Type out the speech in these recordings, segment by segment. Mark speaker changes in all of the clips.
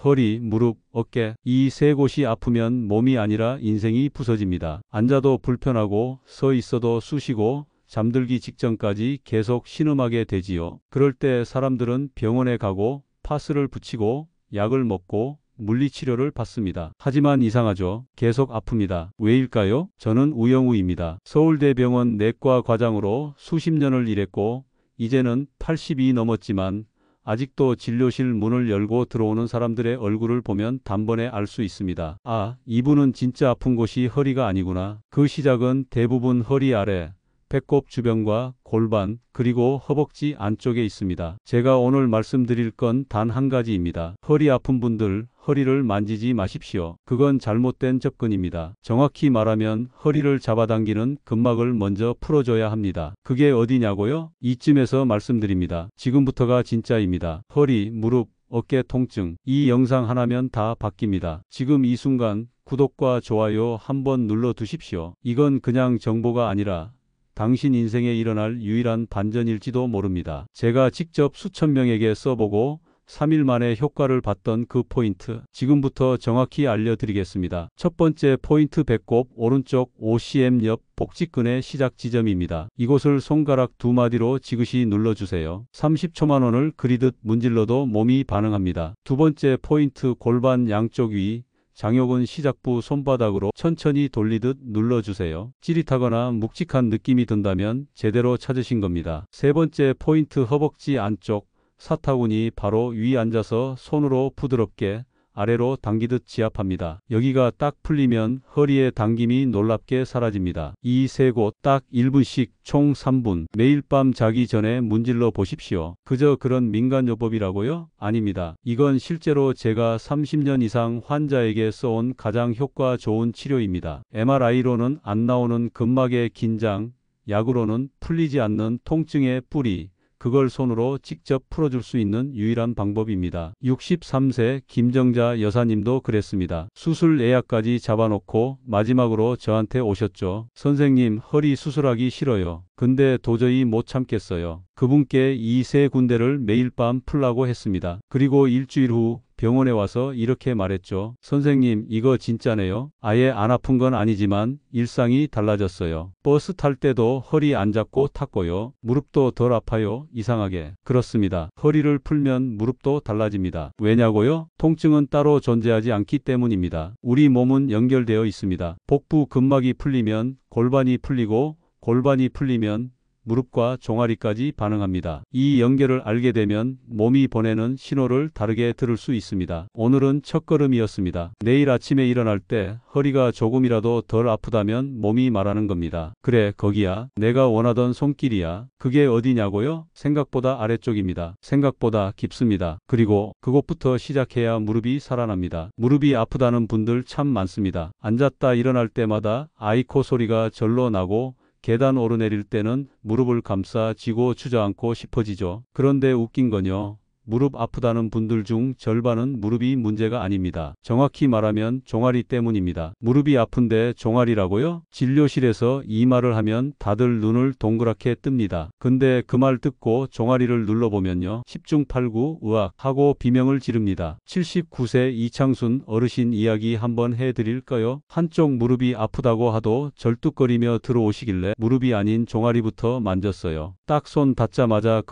Speaker 1: 허리, 무릎, 어깨 이 세 곳이 아프면 몸이 아니라 인생이 부서집니다. 앉아도 불편하고 서 있어도 쑤시고 잠들기 직전까지 계속 신음하게 되지요. 그럴 때 사람들은 병원에 가고 파스를 붙이고 약을 먹고 물리치료를 받습니다. 하지만 이상하죠. 계속 아픕니다. 왜일까요? 저는 우영우입니다. 서울대병원 내과 과장으로 수십 년을 일했고 이제는 80이 넘었지만 아직도 진료실 문을 열고 들어오는 사람들의 얼굴을 보면 단번에 알 수 있습니다. 아, 이분은 진짜 아픈 곳이 허리가 아니구나. 그 시작은 대부분 허리 아래, 배꼽 주변과 골반, 그리고 허벅지 안쪽에 있습니다. 제가 오늘 말씀드릴 건 단 한 가지입니다. 허리 아픈 분들, 허리를 만지지 마십시오. 그건 잘못된 접근입니다. 정확히 말하면 허리를 잡아당기는 근막을 먼저 풀어줘야 합니다. 그게 어디냐고요? 이쯤에서 말씀드립니다. 지금부터가 진짜입니다. 허리, 무릎, 어깨 통증, 이 영상 하나면 다 바뀝니다. 지금 이 순간 구독과 좋아요 한번 눌러 두십시오. 이건 그냥 정보가 아니라 당신 인생에 일어날 유일한 반전일지도 모릅니다. 제가 직접 수천 명에게 써보고 3일 만에 효과를 봤던 그 포인트, 지금부터 정확히 알려드리겠습니다. 첫 번째 포인트, 배꼽 오른쪽 OCM 옆 복직근의 시작 지점입니다. 이곳을 손가락 두 마디로 지그시 눌러주세요. 30초만 원을 그리듯 문질러도 몸이 반응합니다. 두 번째 포인트, 골반 양쪽 위 장요근 시작부 손바닥으로 천천히 돌리듯 눌러주세요. 찌릿하거나 묵직한 느낌이 든다면 제대로 찾으신 겁니다. 세 번째 포인트, 허벅지 안쪽 사타구니 바로 위 앉아서 손으로 부드럽게 아래로 당기듯 지압합니다. 여기가 딱 풀리면 허리의 당김이 놀랍게 사라집니다. 이 세 곳 딱 1분씩 총 3분 매일 밤 자기 전에 문질러 보십시오. 그저 그런 민간요법이라고요? 아닙니다. 이건 실제로 제가 30년 이상 환자에게 써온 가장 효과 좋은 치료입니다. MRI로는 안 나오는 근막의 긴장, 약으로는 풀리지 않는 통증의 뿌리, 그걸 손으로 직접 풀어줄 수 있는 유일한 방법입니다. 63세 김정자 여사님도 그랬습니다. 수술 예약까지 잡아놓고 마지막으로 저한테 오셨죠. 선생님, 허리 수술하기 싫어요. 근데 도저히 못 참겠어요. 그분께 이 세 군데를 매일 밤 풀라고 했습니다. 그리고 일주일 후 병원에 와서 이렇게 말했죠. 선생님, 이거 진짜네요. 아예 안 아픈 건 아니지만 일상이 달라졌어요. 버스 탈 때도 허리 안 잡고 탔고요. 무릎도 덜 아파요. 이상하게. 그렇습니다. 허리를 풀면 무릎도 달라집니다. 왜냐고요? 통증은 따로 존재하지 않기 때문입니다. 우리 몸은 연결되어 있습니다. 복부 근막이 풀리면 골반이 풀리고 골반이 풀리면 무릎과 종아리까지 반응합니다. 이 연결을 알게 되면 몸이 보내는 신호를 다르게 들을 수 있습니다. 오늘은 첫걸음이었습니다. 내일 아침에 일어날 때 허리가 조금이라도 덜 아프다면 몸이 말하는 겁니다. 그래, 거기야. 내가 원하던 손길이야. 그게 어디냐고요? 생각보다 아래쪽입니다. 생각보다 깊습니다. 그리고 그곳부터 시작해야 무릎이 살아납니다. 무릎이 아프다는 분들 참 많습니다. 앉았다 일어날 때마다 아이코 소리가 절로 나고 계단 오르내릴 때는 무릎을 감싸 쥐고 주저앉고 싶어지죠. 그런데 웃긴 건요. 무릎 아프다는 분들 중 절반은 무릎이 문제가 아닙니다. 정확히 말하면 종아리 때문입니다. 무릎이 아픈데 종아리라고요? 진료실에서 이 말을 하면 다들 눈을 동그랗게 뜹니다. 근데 그 말 듣고 종아리를 눌러보면요. 10중 8구 으악 하고 비명을 지릅니다. 79세 이창순 어르신 이야기 한번 해드릴까요? 한쪽 무릎이 아프다고 하도 절뚝거리며 들어오시길래 무릎이 아닌 종아리부터 만졌어요. 딱 손 닿자마자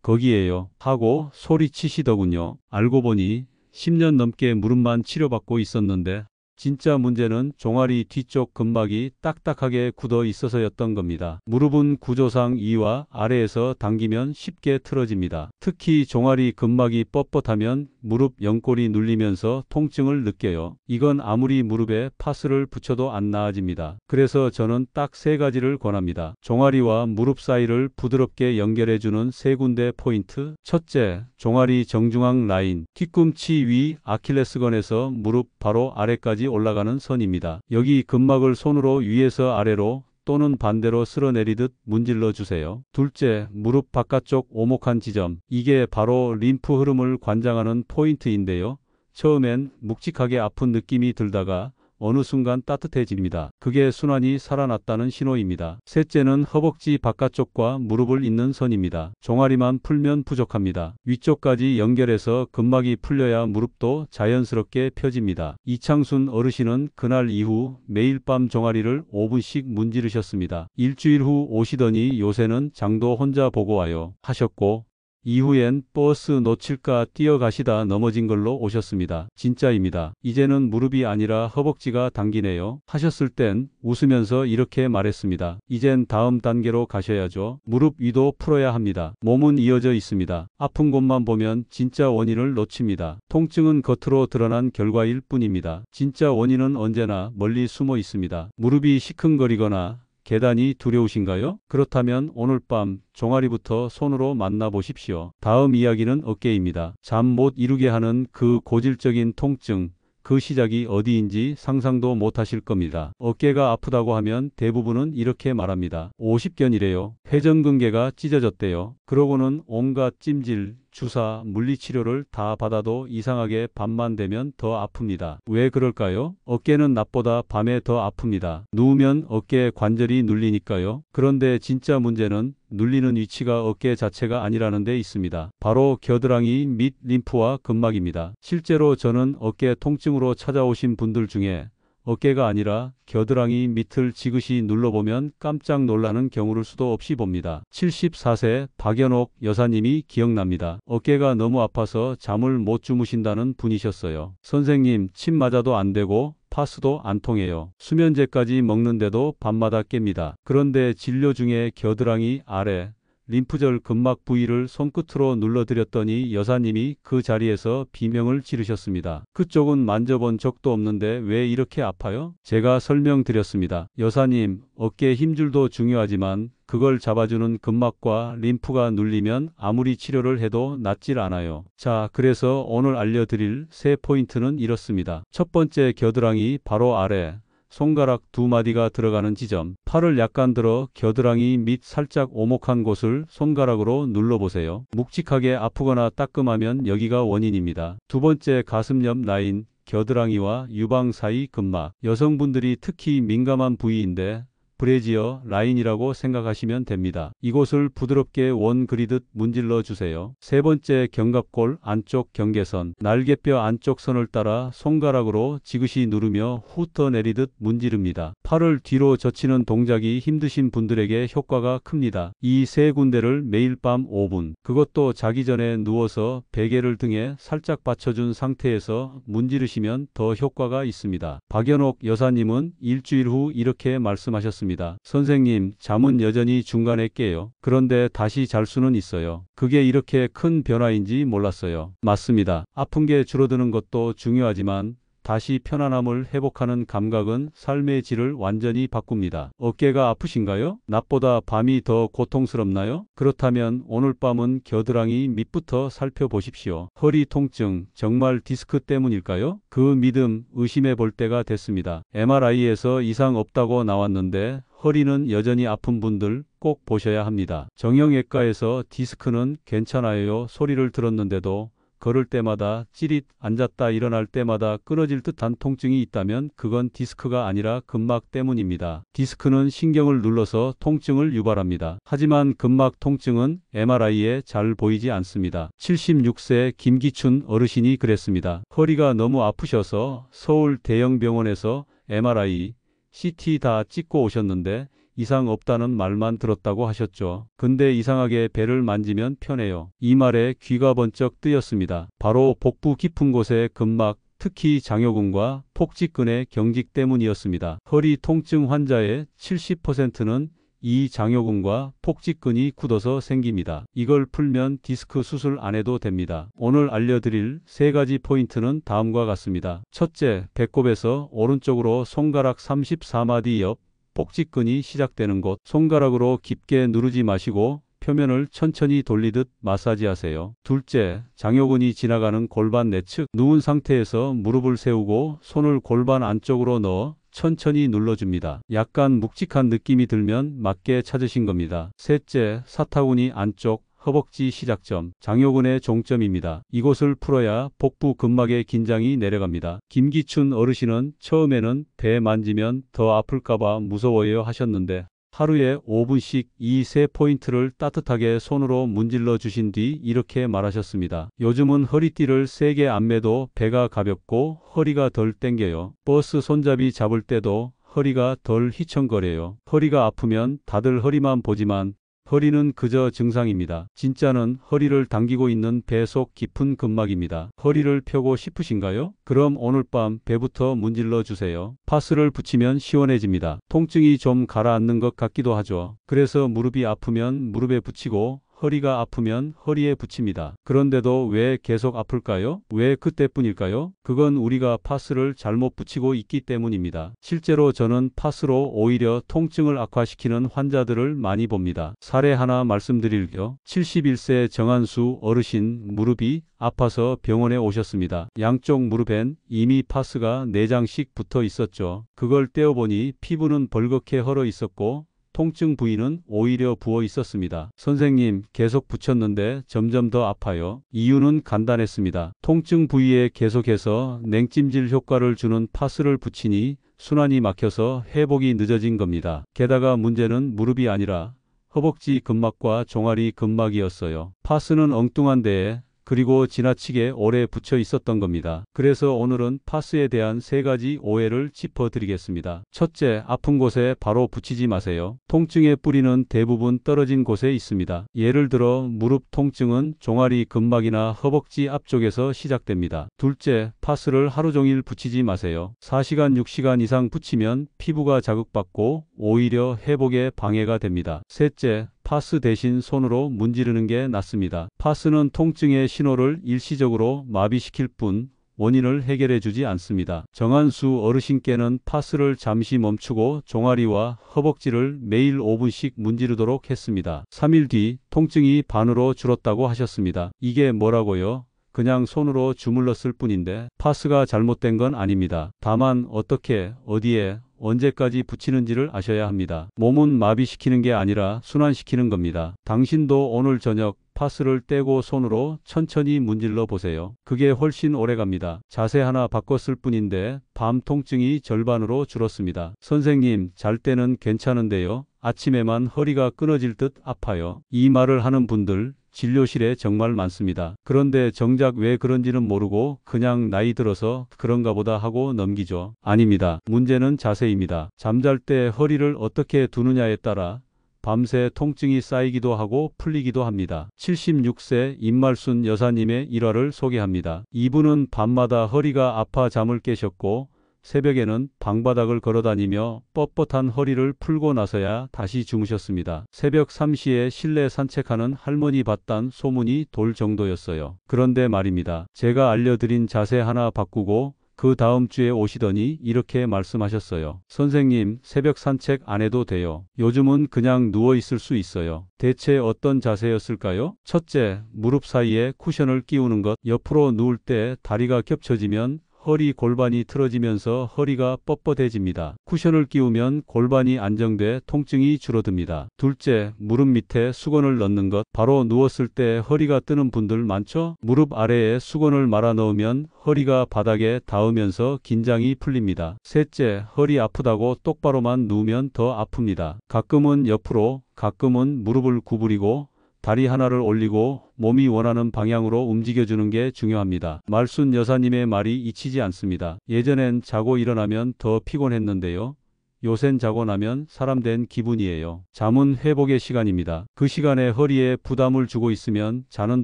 Speaker 1: 거기에요 하고 소리치시더군요. 알고 보니 10년 넘게 무릎만 치료받고 있었는데 진짜 문제는 종아리 뒤쪽 근막이 딱딱하게 굳어 있어서였던 겁니다. 무릎은 구조상 위와 아래에서 당기면 쉽게 틀어집니다. 특히 종아리 근막이 뻣뻣하면 무릎 연골이 눌리면서 통증을 느껴요. 이건 아무리 무릎에 파스를 붙여도 안 나아집니다. 그래서 저는 딱 세 가지를 권합니다. 종아리와 무릎 사이를 부드럽게 연결해주는 세 군데 포인트. 첫째, 종아리 정중앙 라인, 뒤꿈치 위 아킬레스건에서 무릎 바로 아래까지 올라가는 선입니다. 여기 근막을 손으로 위에서 아래로 또는 반대로 쓸어내리듯 문질러 주세요. 둘째, 무릎 바깥쪽 오목한 지점. 이게 바로 림프 흐름을 관장하는 포인트인데요. 처음엔 묵직하게 아픈 느낌이 들다가 어느 순간 따뜻해집니다. 그게 순환이 살아났다는 신호입니다. 셋째는 허벅지 바깥쪽과 무릎을 잇는 선입니다. 종아리만 풀면 부족합니다. 위쪽까지 연결해서 근막이 풀려야 무릎도 자연스럽게 펴집니다. 이창순 어르신은 그날 이후 매일 밤 종아리를 5분씩 문지르셨습니다. 일주일 후 오시더니 요새는 장도 혼자 보고 와요 하셨고, 이후엔 버스 놓칠까 뛰어가시다 넘어진 걸로 오셨습니다. 진짜입니다. 이제는 무릎이 아니라 허벅지가 당기네요 하셨을 땐 웃으면서 이렇게 말했습니다. 이젠 다음 단계로 가셔야죠. 무릎 위도 풀어야 합니다. 몸은 이어져 있습니다. 아픈 곳만 보면 진짜 원인을 놓칩니다. 통증은 겉으로 드러난 결과일 뿐입니다. 진짜 원인은 언제나 멀리 숨어 있습니다. 무릎이 시큰거리거나 계단이 두려우신가요? 그렇다면 오늘 밤 종아리부터 손으로 만나보십시오. 다음 이야기는 어깨입니다. 잠 못 이루게 하는 그 고질적인 통증, 그 시작이 어디인지 상상도 못하실 겁니다. 어깨가 아프다고 하면 대부분은 이렇게 말합니다. 50견이래요. 회전근개가 찢어졌대요. 그러고는 온갖 찜질, 주사, 물리치료를 다 받아도 이상하게 밤만 되면 더 아픕니다. 왜 그럴까요? 어깨는 낮보다 밤에 더 아픕니다. 누우면 어깨 관절이 눌리니까요. 그런데 진짜 문제는 눌리는 위치가 어깨 자체가 아니라는 데 있습니다. 바로 겨드랑이 및 림프와 근막입니다. 실제로 저는 어깨 통증으로 찾아오신 분들 중에 어깨가 아니라 겨드랑이 밑을 지그시 눌러보면 깜짝 놀라는 경우를 수도 없이 봅니다. 74세 박연옥 여사님이 기억납니다. 어깨가 너무 아파서 잠을 못 주무신다는 분이셨어요. 선생님, 침 맞아도 안 되고 파스도 안 통해요. 수면제까지 먹는데도 밤마다 깹니다. 그런데 진료 중에 겨드랑이 아래 림프절 근막 부위를 손끝으로 눌러드렸더니 여사님이 그 자리에서 비명을 지르셨습니다. 그쪽은 만져본 적도 없는데 왜 이렇게 아파요? 제가 설명드렸습니다. 여사님, 어깨 힘줄도 중요하지만 그걸 잡아주는 근막과 림프가 눌리면 아무리 치료를 해도 낫질 않아요. 자, 그래서 오늘 알려드릴 세 포인트는 이렇습니다. 첫 번째, 겨드랑이 바로 아래 손가락 두 마디가 들어가는 지점, 팔을 약간 들어 겨드랑이 밑 살짝 오목한 곳을 손가락으로 눌러보세요. 묵직하게 아프거나 따끔하면 여기가 원인입니다. 두 번째, 가슴 옆 라인, 겨드랑이와 유방 사이 근막. 여성분들이 특히 민감한 부위인데 브래지어 라인이라고 생각하시면 됩니다. 이곳을 부드럽게 원 그리듯 문질러 주세요. 세 번째, 견갑골 안쪽 경계선, 날개뼈 안쪽 선을 따라 손가락으로 지그시 누르며 훑어내리듯 문지릅니다. 팔을 뒤로 젖히는 동작이 힘드신 분들에게 효과가 큽니다. 이 세 군데를 매일 밤 5분, 그것도 자기 전에 누워서 베개를 등에 살짝 받쳐준 상태에서 문지르시면 더 효과가 있습니다. 박연옥 여사님은 일주일 후 이렇게 말씀하셨습니다. 선생님, 잠은 여전히 중간에 깨요. 그런데 다시 잘 수는 있어요. 그게 이렇게 큰 변화인지 몰랐어요. 맞습니다. 아픈 게 줄어드는 것도 중요하지만 다시 편안함을 회복하는 감각은 삶의 질을 완전히 바꿉니다. 어깨가 아프신가요? 낮보다 밤이 더 고통스럽나요? 그렇다면 오늘 밤은 겨드랑이 밑부터 살펴보십시오. 허리 통증, 정말 디스크 때문일까요? 그 믿음 의심해 볼 때가 됐습니다. MRI에서 이상 없다고 나왔는데 허리는 여전히 아픈 분들 꼭 보셔야 합니다. 정형외과에서 디스크는 괜찮아요 소리를 들었는데도 걸을 때마다 찌릿, 앉았다 일어날 때마다 끊어질 듯한 통증이 있다면 그건 디스크가 아니라 근막 때문입니다. 디스크는 신경을 눌러서 통증을 유발합니다. 하지만 근막 통증은 MRI에 잘 보이지 않습니다. 76세 김기춘 어르신이 그랬습니다. 허리가 너무 아프셔서 서울 대형 병원에서 MRI, CT 다 찍고 오셨는데 이상 없다는 말만 들었다고 하셨죠. 근데 이상하게 배를 만지면 편해요. 이 말에 귀가 번쩍 뜨였습니다. 바로 복부 깊은 곳의 근막, 특히 장요근과 폭직근의 경직 때문이었습니다. 허리 통증 환자의 70%는 이 장요근과 폭직근이 굳어서 생깁니다. 이걸 풀면 디스크 수술 안 해도 됩니다. 오늘 알려드릴 세 가지 포인트는 다음과 같습니다. 첫째, 배꼽에서 오른쪽으로 손가락 34마디 옆 폭직근이 시작되는 곳, 손가락으로 깊게 누르지 마시고 표면을 천천히 돌리듯 마사지하세요. 둘째, 장요근이 지나가는 골반 내측, 누운 상태에서 무릎을 세우고 손을 골반 안쪽으로 넣어 천천히 눌러줍니다. 약간 묵직한 느낌이 들면 맞게 찾으신 겁니다. 셋째, 사타구니 안쪽 허벅지 시작점, 장요근의 종점입니다. 이곳을 풀어야 복부 근막의 긴장이 내려갑니다. 김기춘 어르신은 처음에는 배 만지면 더 아플까봐 무서워요 하셨는데 하루에 5분씩 이 세 포인트를 따뜻하게 손으로 문질러 주신 뒤 이렇게 말하셨습니다. 요즘은 허리띠를 세게 안 매도 배가 가볍고 허리가 덜 땡겨요. 버스 손잡이 잡을 때도 허리가 덜 휘청거려요. 허리가 아프면 다들 허리만 보지만 허리는 그저 증상입니다. 진짜는 허리를 당기고 있는 배 속 깊은 근막입니다. 허리를 펴고 싶으신가요? 그럼 오늘 밤 배부터 문질러 주세요. 파스를 붙이면 시원해집니다. 통증이 좀 가라앉는 것 같기도 하죠. 그래서 무릎이 아프면 무릎에 붙이고 허리가 아프면 허리에 붙입니다. 그런데도 왜 계속 아플까요? 왜 그때뿐일까요? 그건 우리가 파스를 잘못 붙이고 있기 때문입니다. 실제로 저는 파스로 오히려 통증을 악화시키는 환자들을 많이 봅니다. 사례 하나 말씀드릴게요. 71세 정한수 어르신 무릎이 아파서 병원에 오셨습니다. 양쪽 무릎엔 이미 파스가 4장씩 붙어 있었죠. 그걸 떼어보니 피부는 벌겋게 헐어 있었고 통증 부위는 오히려 부어 있었습니다. 선생님, 계속 붙였는데 점점 더 아파요. 이유는 간단했습니다. 통증 부위에 계속해서 냉찜질 효과를 주는 파스를 붙이니 순환이 막혀서 회복이 늦어진 겁니다. 게다가 문제는 무릎이 아니라 허벅지 근막과 종아리 근막이었어요. 파스는 엉뚱한 데에 그리고 지나치게 오래 붙여 있었던 겁니다. 그래서 오늘은 파스에 대한 3가지 오해를 짚어드리겠습니다. 첫째, 아픈 곳에 바로 붙이지 마세요. 통증의 뿌리는 대부분 떨어진 곳에 있습니다. 예를 들어 무릎 통증은 종아리 근막이나 허벅지 앞쪽에서 시작됩니다. 둘째, 파스를 하루 종일 붙이지 마세요. 4시간, 6시간 이상 붙이면 피부가 자극받고 오히려 회복에 방해가 됩니다. 셋째, 파스 대신 손으로 문지르는 게 낫습니다. 파스는 통증의 신호를 일시적으로 마비시킬 뿐 원인을 해결해 주지 않습니다. 정한수 어르신께는 파스를 잠시 멈추고 종아리와 허벅지를 매일 5분씩 문지르도록 했습니다. 3일 뒤 통증이 반으로 줄었다고 하셨습니다. 이게 뭐라고요? 그냥 손으로 주물렀을 뿐인데 파스가 잘못된 건 아닙니다. 다만 어떻게, 어디에, 언제까지 붙이는지를 아셔야 합니다. 몸은 마비시키는 게 아니라 순환시키는 겁니다. 당신도 오늘 저녁 파스를 떼고 손으로 천천히 문질러 보세요. 그게 훨씬 오래 갑니다. 자세 하나 바꿨을 뿐인데 밤 통증이 절반으로 줄었습니다. 선생님, 잘 때는 괜찮은데요. 아침에만 허리가 끊어질 듯 아파요. 이 말을 하는 분들 진료실에 정말 많습니다. 그런데 정작 왜 그런지는 모르고 그냥 나이 들어서 그런가 보다 하고 넘기죠. 아닙니다. 문제는 자세입니다. 잠잘 때 허리를 어떻게 두느냐에 따라 밤새 통증이 쌓이기도 하고 풀리기도 합니다. 76세 임말순 여사님의 일화를 소개합니다. 이분은 밤마다 허리가 아파 잠을 깨셨고 새벽에는 방바닥을 걸어다니며 뻣뻣한 허리를 풀고 나서야 다시 주무셨습니다. 새벽 3시에 실내 산책하는 할머니 봤단 소문이 돌 정도였어요. 그런데 말입니다. 제가 알려드린 자세 하나 바꾸고 그 다음 주에 오시더니 이렇게 말씀하셨어요. 선생님, 새벽 산책 안 해도 돼요. 요즘은 그냥 누워 있을 수 있어요. 대체 어떤 자세였을까요? 첫째, 무릎 사이에 쿠션을 끼우는 것. 옆으로 누울 때 다리가 겹쳐지면 허리 골반이 틀어지면서 허리가 뻣뻣해집니다. 쿠션을 끼우면 골반이 안정돼 통증이 줄어듭니다. 둘째, 무릎 밑에 수건을 넣는 것. 바로 누웠을 때 허리가 뜨는 분들 많죠? 무릎 아래에 수건을 말아 넣으면 허리가 바닥에 닿으면서 긴장이 풀립니다. 셋째, 허리 아프다고 똑바로만 누우면 더 아픕니다. 가끔은 옆으로, 가끔은 무릎을 구부리고 다리 하나를 올리고 몸이 원하는 방향으로 움직여주는 게 중요합니다. 말순 여사님의 말이 잊히지 않습니다. 예전엔 자고 일어나면 더 피곤했는데요. 요샌 자고 나면 사람 된 기분이에요. 잠은 회복의 시간입니다. 그 시간에 허리에 부담을 주고 있으면 자는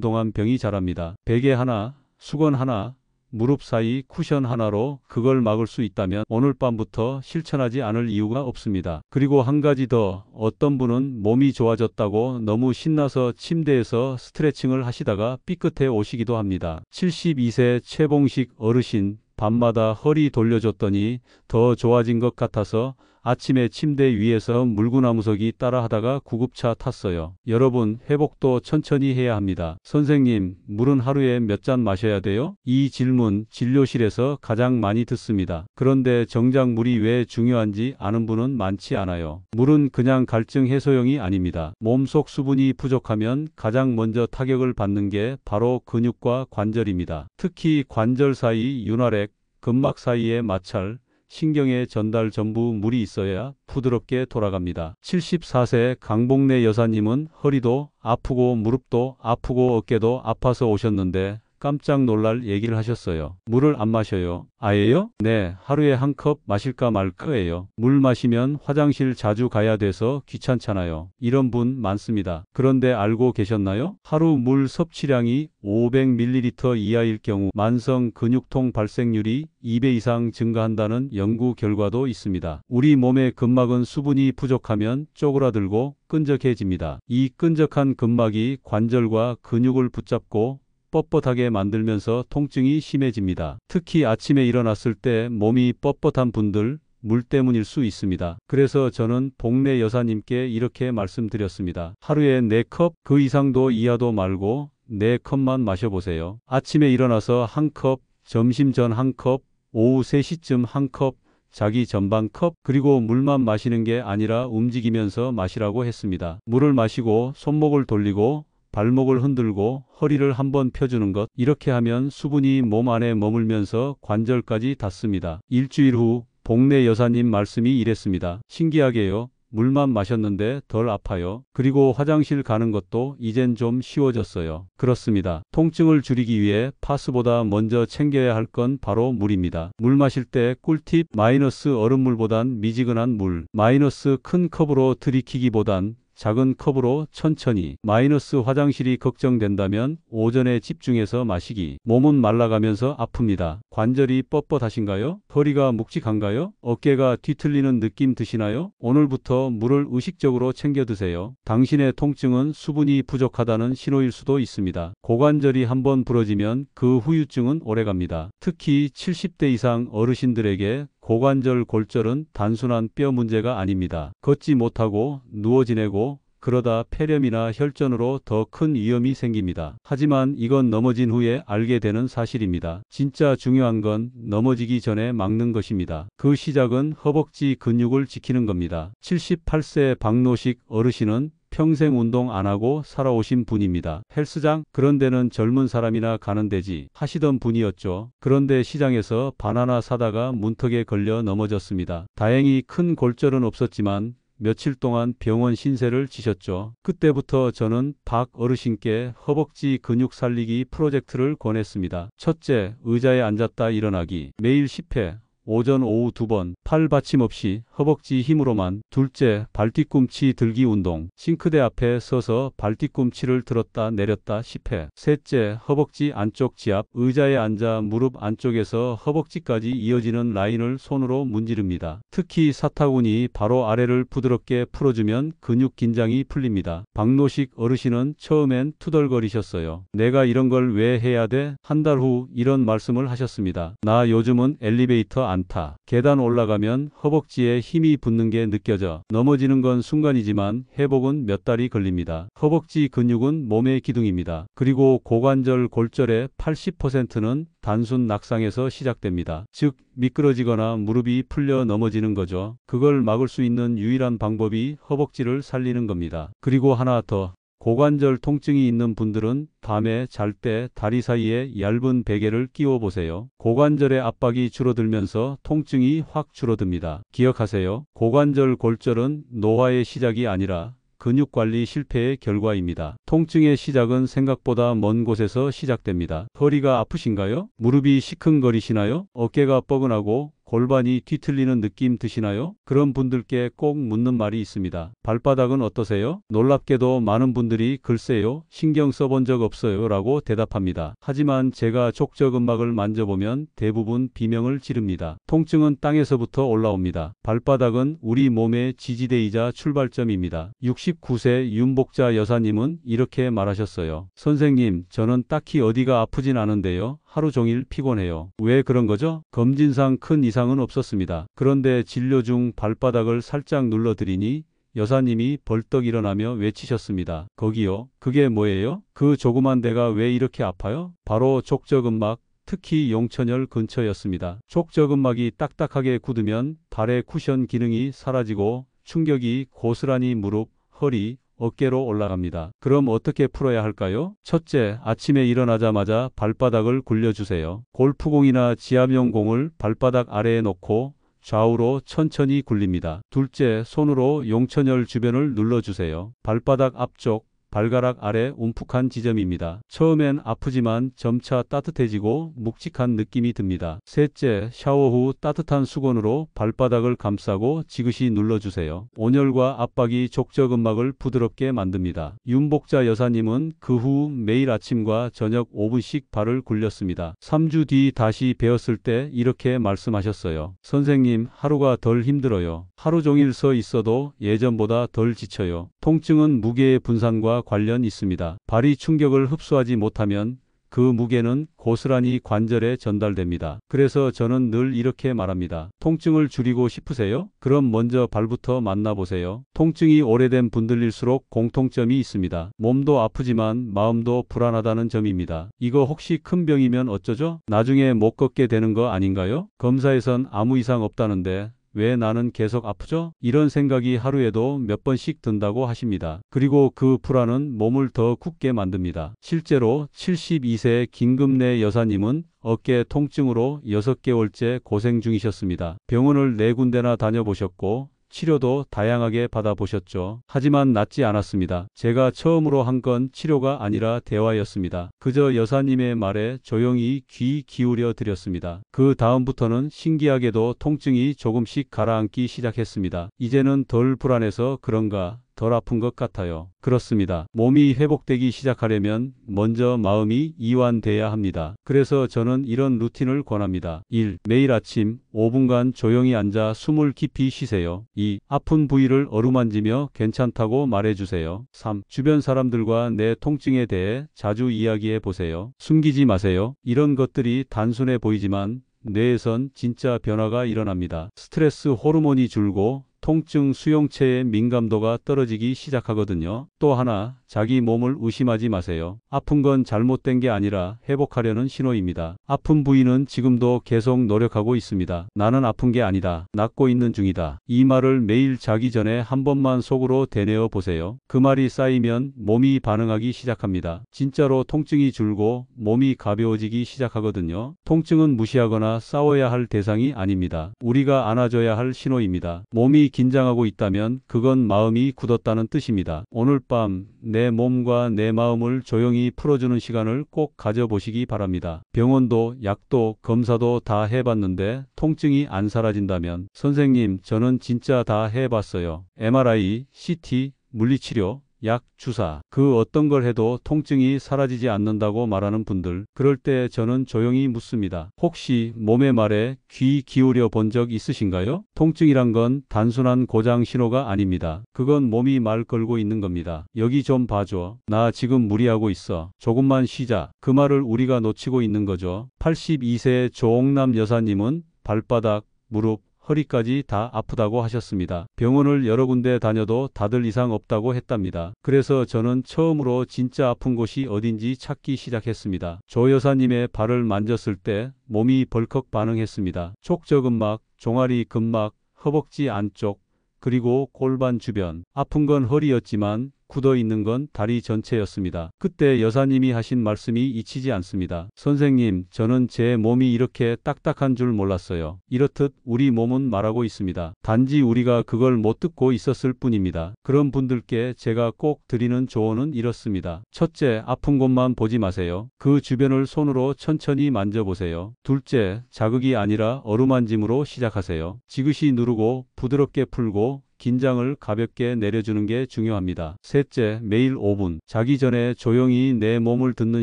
Speaker 1: 동안 병이 자랍니다. 베개 하나, 수건 하나, 무릎 사이 쿠션 하나로 그걸 막을 수 있다면 오늘 밤부터 실천하지 않을 이유가 없습니다. 그리고 한 가지 더, 어떤 분은 몸이 좋아졌다고 너무 신나서 침대에서 스트레칭을 하시다가 삐끗해 오시기도 합니다. 72세 최봉식 어르신, 밤마다 허리 돌려줬더니 더 좋아진 것 같아서 아침에 침대 위에서 물구나무서기 따라하다가 구급차 탔어요. 여러분, 회복도 천천히 해야 합니다. 선생님, 물은 하루에 몇 잔 마셔야 돼요? 이 질문 진료실에서 가장 많이 듣습니다. 그런데 정작 물이 왜 중요한지 아는 분은 많지 않아요. 물은 그냥 갈증 해소용이 아닙니다. 몸속 수분이 부족하면 가장 먼저 타격을 받는 게 바로 근육과 관절입니다. 특히 관절 사이 윤활액, 근막 사이의 마찰, 신경의 전달 전부 물이 있어야 부드럽게 돌아갑니다. 74세 강복래 여사님은 허리도 아프고 무릎도 아프고 어깨도 아파서 오셨는데 깜짝 놀랄 얘기를 하셨어요. 물을 안 마셔요. 아예요? 네, 하루에 한 컵 마실까 말까예요. 물 마시면 화장실 자주 가야 돼서 귀찮잖아요. 이런 분 많습니다. 그런데 알고 계셨나요? 하루 물 섭취량이 500ml 이하일 경우 만성 근육통 발생률이 2배 이상 증가한다는 연구 결과도 있습니다. 우리 몸의 근막은 수분이 부족하면 쪼그라들고 끈적해집니다. 이 끈적한 근막이 관절과 근육을 붙잡고 뻣뻣하게 만들면서 통증이 심해집니다. 특히 아침에 일어났을 때 몸이 뻣뻣한 분들, 물 때문일 수 있습니다. 그래서 저는 복래 여사님께 이렇게 말씀드렸습니다. 하루에 4컵, 그 이상도 이하도 말고 4컵만 마셔보세요. 아침에 일어나서 1컵, 점심 전 1컵, 오후 3시쯤 1컵, 자기 전 반 컵, 그리고 물만 마시는 게 아니라 움직이면서 마시라고 했습니다. 물을 마시고 손목을 돌리고 발목을 흔들고 허리를 한번 펴주는 것, 이렇게 하면 수분이 몸 안에 머물면서 관절까지 닿습니다. 일주일 후 복래 여사님 말씀이 이랬습니다. 신기하게요. 물만 마셨는데 덜 아파요. 그리고 화장실 가는 것도 이젠 좀 쉬워졌어요. 그렇습니다. 통증을 줄이기 위해 파스보다 먼저 챙겨야 할 건 바로 물입니다. 물 마실 때 꿀팁, 마이너스 얼음물보단 미지근한 물, 마이너스 큰 컵으로 들이키기보단 작은 컵으로 천천히, 마이너스 화장실이 걱정된다면 오전에 집중해서 마시기. 몸은 말라가면서 아픕니다. 관절이 뻣뻣하신가요? 허리가 묵직한가요? 어깨가 뒤틀리는 느낌 드시나요? 오늘부터 물을 의식적으로 챙겨 드세요. 당신의 통증은 수분이 부족하다는 신호일 수도 있습니다. 고관절이 한번 부러지면 그 후유증은 오래갑니다. 특히 70대 이상 어르신들에게 고관절 골절은 단순한 뼈 문제가 아닙니다. 걷지 못하고 누워 지내고 그러다 폐렴이나 혈전으로 더 큰 위험이 생깁니다. 하지만 이건 넘어진 후에 알게 되는 사실입니다. 진짜 중요한 건 넘어지기 전에 막는 것입니다. 그 시작은 허벅지 근육을 지키는 겁니다. 78세 박노식 어르신은 평생 운동 안 하고 살아오신 분입니다. 헬스장? 그런 데는 젊은 사람이나 가는 데지 하시던 분이었죠. 그런데 시장에서 바나나 사다가 문턱에 걸려 넘어졌습니다. 다행히 큰 골절은 없었지만 며칠 동안 병원 신세를 지셨죠. 그때부터 저는 박 어르신께 허벅지 근육 살리기 프로젝트를 권했습니다. 첫째, 의자에 앉았다 일어나기. 매일 10회. 오전 오후 2번, 팔 받침 없이 허벅지 힘으로만. 둘째, 발뒤꿈치 들기 운동. 싱크대 앞에 서서 발뒤꿈치를 들었다 내렸다 10회. 셋째, 허벅지 안쪽 지압. 의자에 앉아 무릎 안쪽에서 허벅지까지 이어지는 라인을 손으로 문지릅니다. 특히 사타구니 바로 아래를 부드럽게 풀어주면 근육 긴장이 풀립니다. 박노식 어르신은 처음엔 투덜거리셨어요. 내가 이런 걸 왜 해야 돼? 한 달 후 이런 말씀을 하셨습니다. 나 요즘은 엘리베이터 안 타. 계단 올라가면 허벅지에 힘이 붙는 게 느껴져. 넘어지는 건 순간이지만 회복은 몇 달이 걸립니다. 허벅지 근육은 몸의 기둥입니다. 그리고 고관절 골절의 80%는 단순 낙상에서 시작됩니다. 즉 미끄러지거나 무릎이 풀려 넘어지는 거죠. 그걸 막을 수 있는 유일한 방법이 허벅지를 살리는 겁니다. 그리고 하나 더. 고관절 통증이 있는 분들은 밤에 잘 때 다리 사이에 얇은 베개를 끼워 보세요. 고관절의 압박이 줄어들면서 통증이 확 줄어듭니다. 기억하세요. 고관절 골절은 노화의 시작이 아니라 근육관리 실패의 결과입니다. 통증의 시작은 생각보다 먼 곳에서 시작됩니다. 허리가 아프신가요? 무릎이 시큰거리시나요? 어깨가 뻐근하고 골반이 뒤틀리는 느낌 드시나요? 그런 분들께 꼭 묻는 말이 있습니다. 발바닥은 어떠세요? 놀랍게도 많은 분들이 글쎄요, 신경 써본 적 없어요 라고 대답합니다. 하지만 제가 족저근막을 만져보면 대부분 비명을 지릅니다. 통증은 땅에서부터 올라옵니다. 발바닥은 우리 몸의 지지대이자 출발점입니다. 69세 윤복자 여사님은 이렇게 말하셨어요. 선생님, 저는 딱히 어디가 아프진 않은데요. 하루 종일 피곤해요. 왜 그런 거죠? 검진상 큰 이상은 없었습니다. 그런데 진료 중 발바닥을 살짝 눌러드리니 여사님이 벌떡 일어나며 외치셨습니다. 거기요? 그게 뭐예요? 그 조그만 데가 왜 이렇게 아파요? 바로 족저근막, 특히 용천혈 근처였습니다. 족저근막이 딱딱하게 굳으면 발의 쿠션 기능이 사라지고 충격이 고스란히 무릎, 허리, 어깨로 올라갑니다. 그럼 어떻게 풀어야 할까요? 첫째, 아침에 일어나자마자 발바닥을 굴려주세요. 골프공이나 지압용 공을 발바닥 아래에 놓고 좌우로 천천히 굴립니다. 둘째, 손으로 용천혈 주변을 눌러주세요. 발바닥 앞쪽, 발가락 아래 움푹한 지점입니다. 처음엔 아프지만 점차 따뜻해지고 묵직한 느낌이 듭니다. 셋째, 샤워 후 따뜻한 수건으로 발바닥을 감싸고 지그시 눌러주세요. 온열과 압박이 족저근막을 부드럽게 만듭니다. 윤복자 여사님은 그 후 매일 아침과 저녁 5분씩 발을 굴렸습니다. 3주 뒤 다시 배웠을 때 이렇게 말씀하셨어요. 선생님, 하루가 덜 힘들어요. 하루 종일 서 있어도 예전보다 덜 지쳐요. 통증은 무게의 분산과 관련 있습니다. 발이 충격을 흡수하지 못하면 그 무게는 고스란히 관절에 전달됩니다. 그래서 저는 늘 이렇게 말합니다. 통증을 줄이고 싶으세요? 그럼 먼저 발부터 만나보세요. 통증이 오래된 분들일수록 공통점이 있습니다. 몸도 아프지만 마음도 불안하다는 점입니다. 이거 혹시 큰 병이면 어쩌죠? 나중에 못 걷게 되는 거 아닌가요? 검사에선 아무 이상 없다는데 왜 나는 계속 아프죠? 이런 생각이 하루에도 몇 번씩 든다고 하십니다. 그리고 그 불안은 몸을 더 굳게 만듭니다. 실제로 72세 김금래 여사님은 어깨 통증으로 6개월째 고생 중이셨습니다. 병원을 4군데나 다녀보셨고 치료도 다양하게 받아보셨죠. 하지만 낫지 않았습니다. 제가 처음으로 한 건 치료가 아니라 대화였습니다. 그저 여사님의 말에 조용히 귀 기울여 드렸습니다. 그 다음부터는 신기하게도 통증이 조금씩 가라앉기 시작했습니다. 이제는 덜 불안해서 그런가 덜 아픈 것 같아요. 그렇습니다. 몸이 회복되기 시작하려면 먼저 마음이 이완돼야 합니다. 그래서 저는 이런 루틴을 권합니다. 1. 매일 아침 5분간 조용히 앉아 숨을 깊이 쉬세요. 2. 아픈 부위를 어루만지며 괜찮다고 말해주세요. 3. 주변 사람들과 내 통증에 대해 자주 이야기해 보세요. 숨기지 마세요. 이런 것들이 단순해 보이지만 뇌에선 진짜 변화가 일어납니다. 스트레스 호르몬이 줄고 통증 수용체의 민감도가 떨어지기 시작하거든요. 또 하나, 자기 몸을 의심하지 마세요. 아픈 건 잘못된 게 아니라 회복하려는 신호입니다. 아픈 부위는 지금도 계속 노력하고 있습니다. 나는 아픈 게 아니다. 낫고 있는 중이다. 이 말을 매일 자기 전에 한 번만 속으로 되뇌어 보세요. 그 말이 쌓이면 몸이 반응하기 시작합니다. 진짜로 통증이 줄고 몸이 가벼워지기 시작하거든요. 통증은 무시하거나 싸워야 할 대상이 아닙니다. 우리가 안아줘야 할 신호입니다. 몸이 긴장하고 있다면 그건 마음이 굳었다는 뜻입니다. 오늘 밤 내 몸과 내 마음을 조용히 풀어주는 시간을 꼭 가져보시기 바랍니다. 병원도 약도 검사도 다 해봤는데 통증이 안 사라진다면 선생님, 저는 진짜 다 해봤어요. MRI, CT, 물리치료, 약, 주사, 그 어떤 걸 해도 통증이 사라지지 않는다고 말하는 분들, 그럴 때 저는 조용히 묻습니다. 혹시 몸의 말에 귀 기울여 본 적 있으신가요? 통증이란 건 단순한 고장 신호가 아닙니다. 그건 몸이 말 걸고 있는 겁니다. 여기 좀 봐줘. 나 지금 무리하고 있어. 조금만 쉬자. 그 말을 우리가 놓치고 있는 거죠. 82세 조옥남 여사님은 발바닥, 무릎, 허리까지 다 아프다고 하셨습니다. 병원을 여러 군데 다녀도 다들 이상 없다고 했답니다. 그래서 저는 처음으로 진짜 아픈 곳이 어딘지 찾기 시작했습니다. 조 여사님의 발을 만졌을 때 몸이 벌컥 반응했습니다. 족저근막, 종아리 근막, 허벅지 안쪽, 그리고 골반 주변. 아픈 건 허리였지만 굳어 있는 건 다리 전체였습니다. 그때 여사님이 하신 말씀이 잊히지 않습니다. 선생님, 저는 제 몸이 이렇게 딱딱한 줄 몰랐어요. 이렇듯 우리 몸은 말하고 있습니다. 단지 우리가 그걸 못 듣고 있었을 뿐입니다. 그런 분들께 제가 꼭 드리는 조언은 이렇습니다. 첫째, 아픈 곳만 보지 마세요. 그 주변을 손으로 천천히 만져보세요. 둘째, 자극이 아니라 어루만짐으로 시작하세요. 지그시 누르고 부드럽게 풀고 긴장을 가볍게 내려주는 게 중요합니다. 셋째, 매일 5분. 자기 전에 조용히 내 몸을 듣는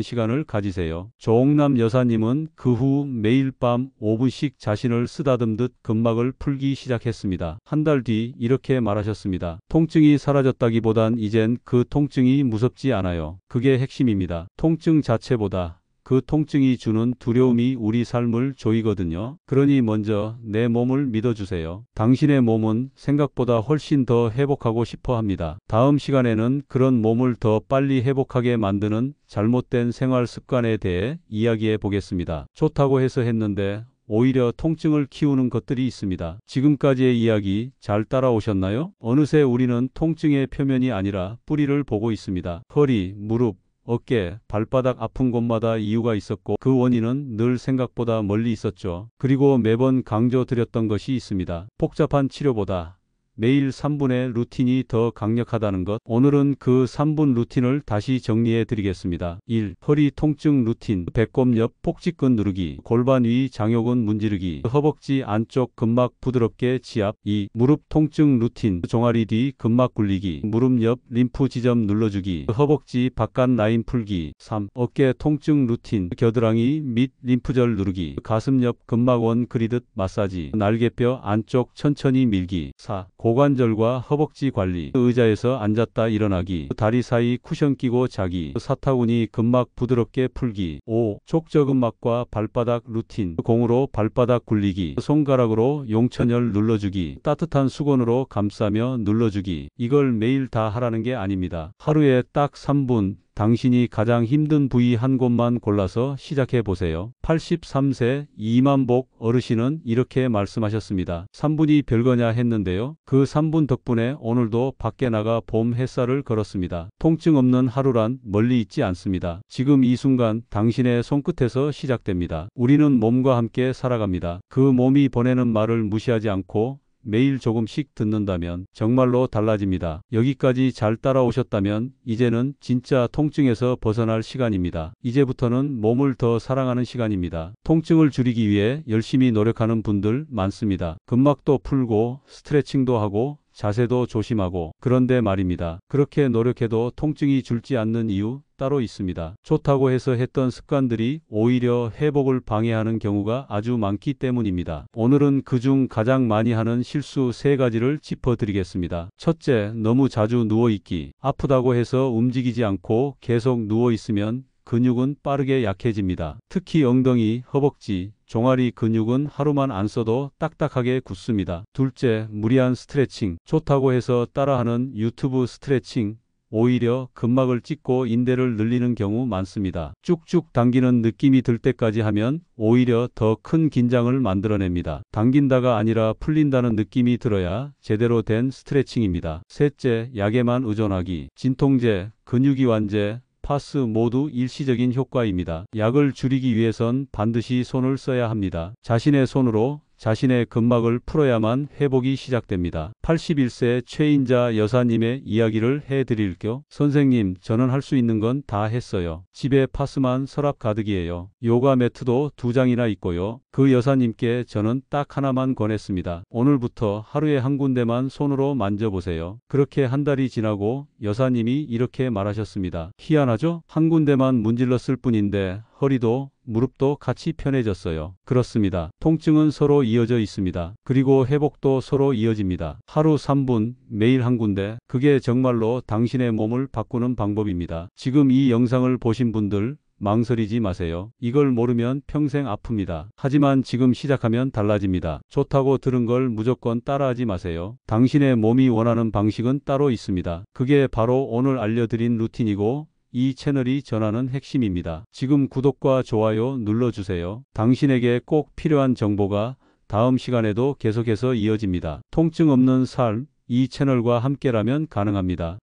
Speaker 1: 시간을 가지세요. 조옥남 여사님은 그 후 매일 밤 5분씩 자신을 쓰다듬듯 근막을 풀기 시작했습니다. 한 달 뒤 이렇게 말하셨습니다. 통증이 사라졌다기보단 이젠 그 통증이 무섭지 않아요. 그게 핵심입니다. 통증 자체보다 그 통증이 주는 두려움이 우리 삶을 조이거든요. 그러니 먼저 내 몸을 믿어주세요. 당신의 몸은 생각보다 훨씬 더 회복하고 싶어 합니다. 다음 시간에는 그런 몸을 더 빨리 회복하게 만드는 잘못된 생활 습관에 대해 이야기해 보겠습니다. 좋다고 해서 했는데 오히려 통증을 키우는 것들이 있습니다. 지금까지의 이야기 잘 따라오셨나요? 어느새 우리는 통증의 표면이 아니라 뿌리를 보고 있습니다. 허리, 무릎, 어깨, 발바닥 아픈 곳마다 이유가 있었고 그 원인은 늘 생각보다 멀리 있었죠. 그리고 매번 강조드렸던 것이 있습니다. 복잡한 치료보다 매일 3분의 루틴이 더 강력하다는 것. 오늘은 그 3분 루틴을 다시 정리해 드리겠습니다. 1. 허리 통증 루틴. 배꼽 옆 복직근 누르기. 골반 위 장요근 문지르기. 허벅지 안쪽 근막 부드럽게 지압. 2. 무릎 통증 루틴. 종아리 뒤 근막 굴리기. 무릎 옆 림프 지점 눌러주기. 허벅지 바깥 라인 풀기. 3. 어깨 통증 루틴. 겨드랑이 및 림프절 누르기. 가슴 옆 근막 원 그리듯 마사지. 날개뼈 안쪽 천천히 밀기. 4. 고관절과 허벅지 관리. 의자에서 앉았다 일어나기. 다리 사이 쿠션 끼고 자기. 사타구니 근막 부드럽게 풀기. 5. 족저근막과 발바닥 루틴. 공으로 발바닥 굴리기. 손가락으로 용천열 눌러주기. 따뜻한 수건으로 감싸며 눌러주기. 이걸 매일 다 하라는 게 아닙니다. 하루에 딱 3분. 당신이 가장 힘든 부위 한 곳만 골라서 시작해 보세요. 83세 이만복 어르신은 이렇게 말씀하셨습니다. 3분이 별거냐 했는데요. 그 3분 덕분에 오늘도 밖에 나가 봄 햇살을 걸었습니다. 통증 없는 하루란 멀리 있지 않습니다. 지금 이 순간 당신의 손끝에서 시작됩니다. 우리는 몸과 함께 살아갑니다. 그 몸이 보내는 말을 무시하지 않고 매일 조금씩 듣는다면 정말로 달라집니다. 여기까지 잘 따라오셨다면 이제는 진짜 통증에서 벗어날 시간입니다. 이제부터는 몸을 더 사랑하는 시간입니다. 통증을 줄이기 위해 열심히 노력하는 분들 많습니다. 근막도 풀고 스트레칭도 하고 자세도 조심하고. 그런데 말입니다. 그렇게 노력해도 통증이 줄지 않는 이유 따로 있습니다. 좋다고 해서 했던 습관들이 오히려 회복을 방해하는 경우가 아주 많기 때문입니다. 오늘은 그중 가장 많이 하는 실수 3가지를 짚어드리겠습니다. 첫째, 너무 자주 누워있기. 아프다고 해서 움직이지 않고 계속 누워있으면 근육은 빠르게 약해집니다. 특히 엉덩이, 허벅지, 종아리 근육은 하루만 안 써도 딱딱하게 굳습니다. 둘째, 무리한 스트레칭. 좋다고 해서 따라하는 유튜브 스트레칭. 오히려 근막을 찢고 인대를 늘리는 경우 많습니다. 쭉쭉 당기는 느낌이 들 때까지 하면 오히려 더 큰 긴장을 만들어냅니다. 당긴다가 아니라 풀린다는 느낌이 들어야 제대로 된 스트레칭입니다. 셋째, 약에만 의존하기. 진통제, 근육이완제, 파스 모두 일시적인 효과입니다. 약을 줄이기 위해선 반드시 손을 써야 합니다. 자신의 손으로 자신의 근막을 풀어야만 회복이 시작됩니다. 81세 최인자 여사님의 이야기를 해드릴게요. 선생님, 저는 할 수 있는 건 다 했어요. 집에 파스만 서랍 가득이에요. 요가 매트도 2장이나 있고요. 그 여사님께 저는 딱 하나만 권했습니다. 오늘부터 하루에 한 군데만 손으로 만져보세요. 그렇게 한 달이 지나고 여사님이 이렇게 말하셨습니다. 희한하죠? 한 군데만 문질렀을 뿐인데 허리도 무릎도 같이 편해졌어요. 그렇습니다. 통증은 서로 이어져 있습니다. 그리고 회복도 서로 이어집니다. 하루 3분, 매일 한 군데. 그게 정말로 당신의 몸을 바꾸는 방법입니다. 지금 이 영상을 보신 분들 망설이지 마세요. 이걸 모르면 평생 아픕니다. 하지만 지금 시작하면 달라집니다. 좋다고 들은 걸 무조건 따라하지 마세요. 당신의 몸이 원하는 방식은 따로 있습니다. 그게 바로 오늘 알려드린 루틴이고 이 채널이 전하는 핵심입니다. 지금 구독과 좋아요 눌러주세요. 당신에게 꼭 필요한 정보가 다음 시간에도 계속해서 이어집니다. 통증 없는 삶, 이 채널과 함께라면 가능합니다.